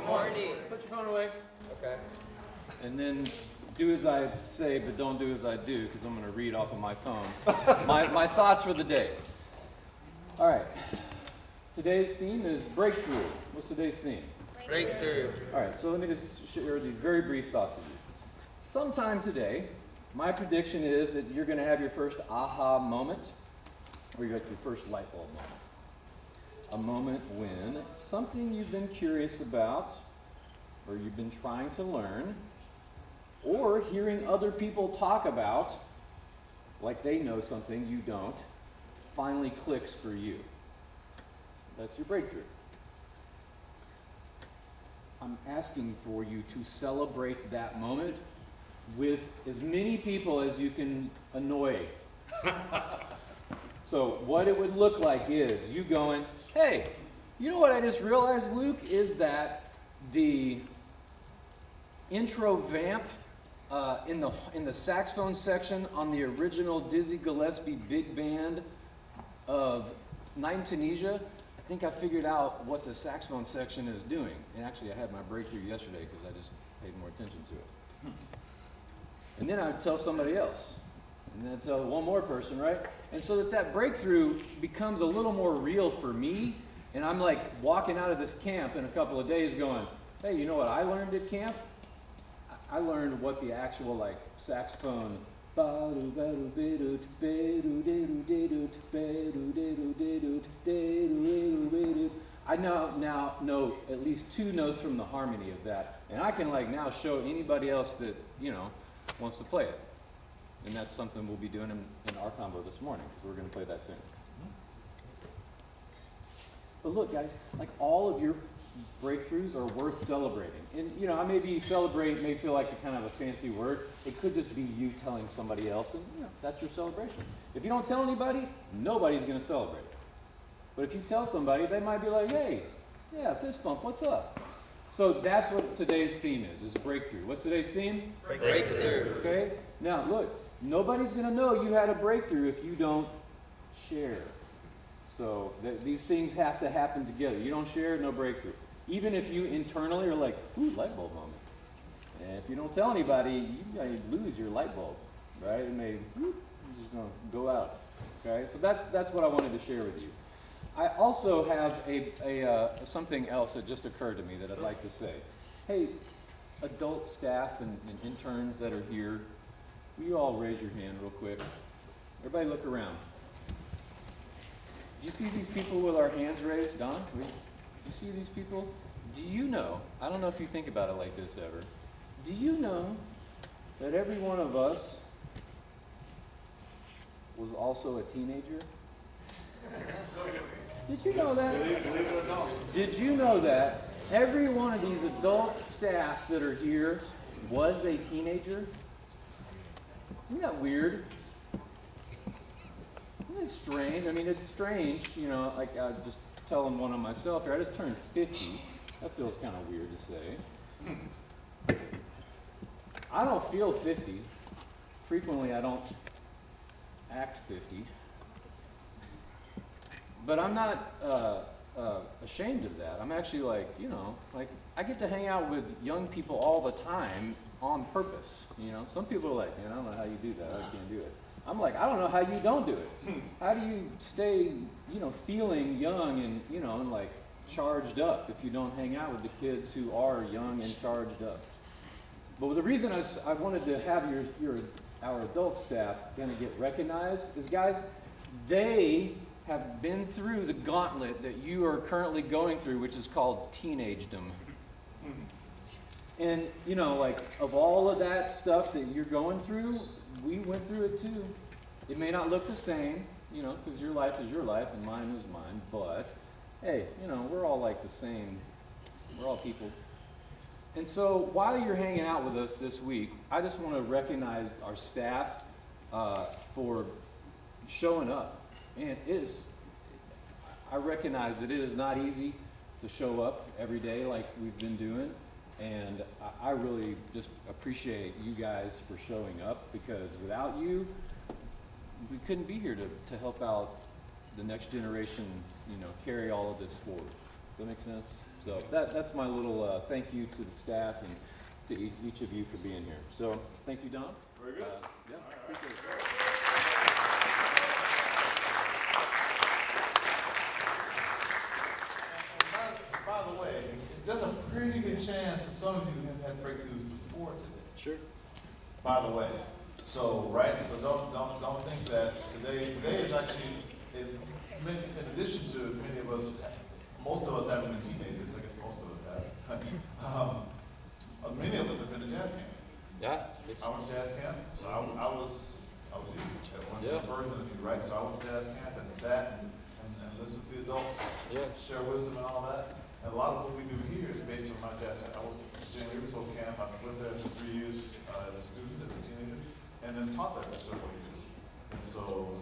morning. Put your phone away. Okay. And then do as I say, but don't do as I do, because I'm going to read off of my phone. my thoughts for the day. All right. Today's theme is breakthrough. What's today's theme? Breakthrough. All right, so let me just share these very brief thoughts with you. Sometime today, my prediction is that you're going to have your first aha moment, or your first light bulb moment. A moment when something you've been curious about, or you've been trying to learn, or hearing other people talk about, like they know something you don't, finally clicks for you. That's your breakthrough. I'm asking for you to celebrate that moment with as many people as you can annoy. So what it would look like is you going, hey, you know what I just realized, Luke, is that the intro vamp in the saxophone section on the original Dizzy Gillespie big band of Night in Tunisia, I think I figured out what the saxophone section is doing. And actually, I had my breakthrough yesterday because I just paid more attention to it. And then I would tell somebody else. And then I'd tell one more person, right? And so that breakthrough becomes a little more real for me. And I'm like walking out of this camp in a couple of days going, hey, you know what I learned at camp? I learned what the actual like saxophone I now know at least 2 notes from the harmony of that, and I can like now show anybody else that wants to play it, and that's something we'll be doing in our combo this morning because we're going to play that tune. But look, guys, like all of your breakthroughs are worth celebrating. And maybe celebrate may feel like a kind of a fancy word. It could just be you telling somebody else, and that's your celebration. If you don't tell anybody, nobody's going to celebrate. But if you tell somebody, they might be like, hey, yeah, fist bump, what's up? So that's what today's theme is breakthrough. What's today's theme? Breakthrough. Okay? Now, look, nobody's going to know you had a breakthrough if you don't share. So these things have to happen together. You don't share, no breakthrough. Even if you internally are like, ooh, light bulb moment. And if you don't tell anybody, you may lose your light bulb, right? It may just gonna go out. Okay, so that's what I wanted to share with you. I also have a something else that just occurred to me that I'd like to say. Hey, adult staff and interns that are here, will you all raise your hand real quick? Everybody look around. Do you see these people with our hands raised? Don, do you see these people? Do you know, I don't know if you think about it like this ever, do you know that every one of us was also a teenager? Did you know that? Did you know that every one of these adult staff that are here was a teenager? Isn't that weird? Isn't it strange? I mean, it's strange, like I just telling one of myself here, I just turned 50. That feels kind of weird to say. I don't feel 50. Frequently, I don't act 50. But I'm not ashamed of that. I'm actually like I get to hang out with young people all the time on purpose. Some people are like, man, I don't know how you do that. I can't do it. I'm like, I don't know how you don't do it. How do you stay, feeling young and, and like charged up if you don't hang out with the kids who are young and charged up? But the reason I wanted to have our adult staff kind of get recognized is, guys, they have been through the gauntlet that you are currently going through, which is called teenagedom. And, like, of all of that stuff that you're going through, we went through it too. It may not look the same, because your life is your life and mine is mine, but, hey, we're all like the same. We're all people. And so while you're hanging out with us this week, I just want to recognize our staff for showing up. And I recognize that it is not easy to show up every day like we've been doing. And I really just appreciate you guys for showing up, because without you, we couldn't be here to help out the next generation, carry all of this forward. Does that make sense? So that's my little thank you to the staff and to each of you for being here. So thank you, Don. Very good. Yeah, appreciate it. And by the way, there's a pretty good chance that some of you have had breakthroughs before today. Sure. By the way, so don't think that today is actually in addition to many of us, most of us haven't been teenagers. I guess most of us have. Many of us have been to jazz camp. Yeah. I went to jazz camp, so I was you at one version of you, right? So I went to jazz camp and sat and listened to the adults share wisdom and all that. And a lot of what we do here is based on my jazz camp. I went to St. Episcopal camp. I lived there for 3 years as a student, as a teenager, and then taught there for several years. And so,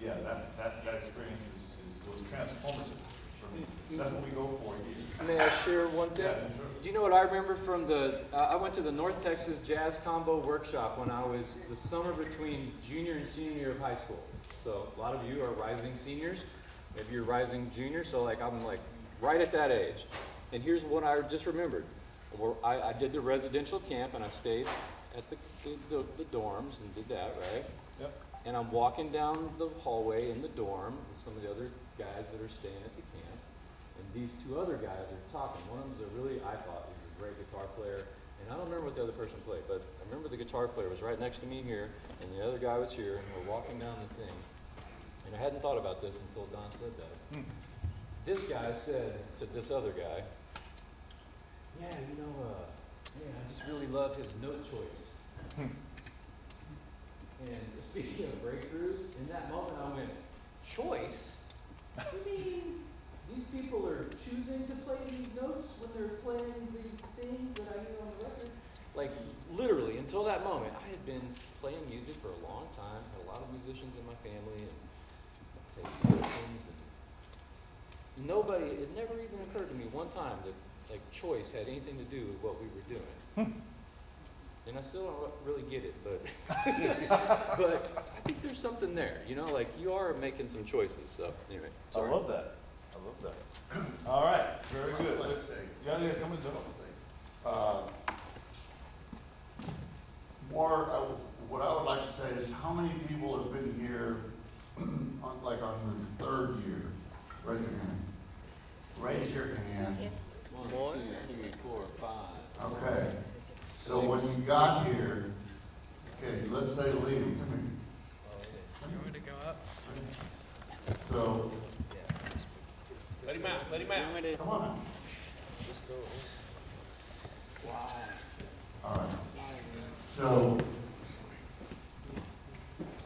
that experience was transformative for me. That's what we go for here. May I share one thing? Yeah, sure. Do you know what I remember from I went to the North Texas Jazz Combo Workshop when I was the summer between junior and senior year of high school. So a lot of you are rising seniors. Maybe you're rising juniors, so I'm right at that age. And here's what I just remembered. I did the residential camp and I stayed at the dorms and did that, right? Yep. And I'm walking down the hallway in the dorm with some of the other guys that are staying at the camp. And these two other guys are talking. One of them's I thought was a great guitar player. And I don't remember what the other person played, but I remember the guitar player was right next to me here, and the other guy was here, and we're walking down the thing. And I hadn't thought about this until Don said that. This guy said to this other guy, yeah, man, I just really love his note choice. And speaking of breakthroughs, in that moment I went, choice? You mean these people are choosing to play these notes when they're playing these things that I hear on the record? Literally, until that moment, I had been playing music for a long time, had a lot of musicians in my family, and taking lessons. And it never even occurred to me one time that choice had anything to do with what we were doing. And I still don't really get it, but but I think there's something there, you are making some choices. So anyway, sorry. I love that. All right, very good. Yeah, come and jump. What I would like to say is how many people have been here on the third year? Raise your hand. Raise your hand. 1, 2, 3, 4, 5. Okay. So when you got here, okay, let's say Liam, come here. You want me to go up? So, Let him out. come on now. Just go. All right. So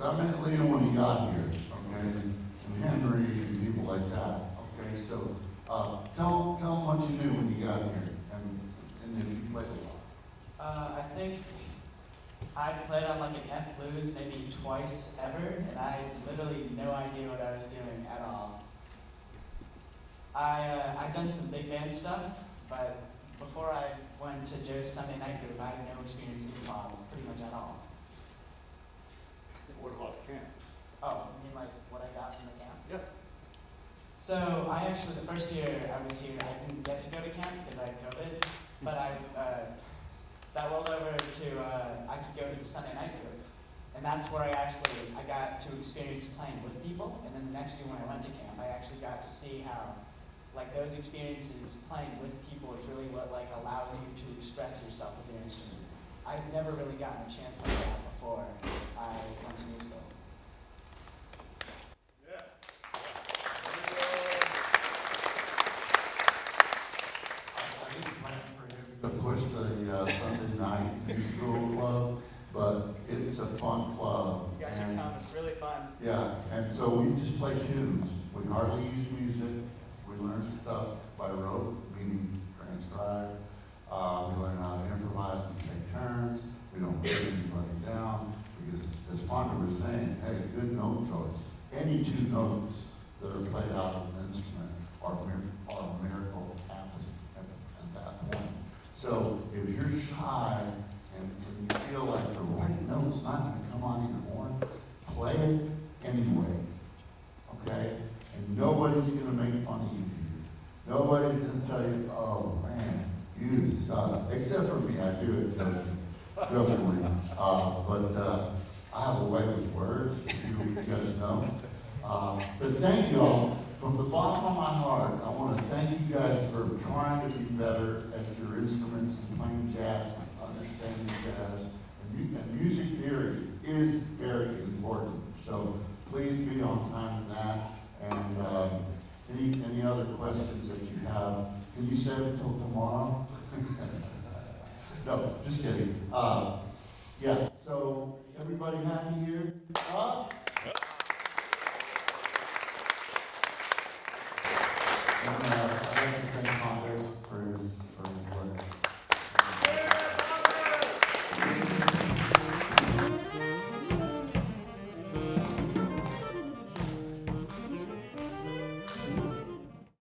I met Liam when he got here, okay, and Henry and people like that, okay. So tell them what you knew when you got here, and if you played a lot. I think I played on an F blues maybe twice ever, and I had literally no idea what I was doing at all. I've done some big band stuff, but before I went to Joe's Sunday night group, I had no experience in pop pretty much at all. What about the camp? Oh, you mean what I got from the camp? Yeah. So I actually, the first year I was here, I didn't get to go to camp because I had COVID, but that rolled over to, I could go to the Sunday night group. And that's where I got to experience playing with people. And then the next year when I went to camp, I actually got to see how, those experiences playing with people is really what, allows you to express yourself with your instrument. I've never really gotten a chance like that before I went to musical. I didn't plan for him to push the Sunday night musical club, but it's a fun club. You guys should come, it's really fun. Yeah, and so we just play tunes. We hardly use music. We learn stuff by rote, meaning transcribe. We learn how to improvise and take turns. We don't put anybody down because, as Ponder was saying, hey, good note choice. Any two notes that are played out of an instrument are a miracle happening at that point. So if you're shy and you feel like the right note's not going to come on your horn, play it anyway, okay? And nobody's going to make fun of you. Nobody's going to tell you, oh, youth, except for me, I do it jokingly. But I have a way with words, if you guys know. But thank you all. From the bottom of my heart, I want to thank you guys for trying to be better at your instruments and playing jazz and understanding jazz. And music theory is very important. So please be on time with that. And any other questions that you have, can you save it until tomorrow? No, just kidding. Yeah, so everybody happy here?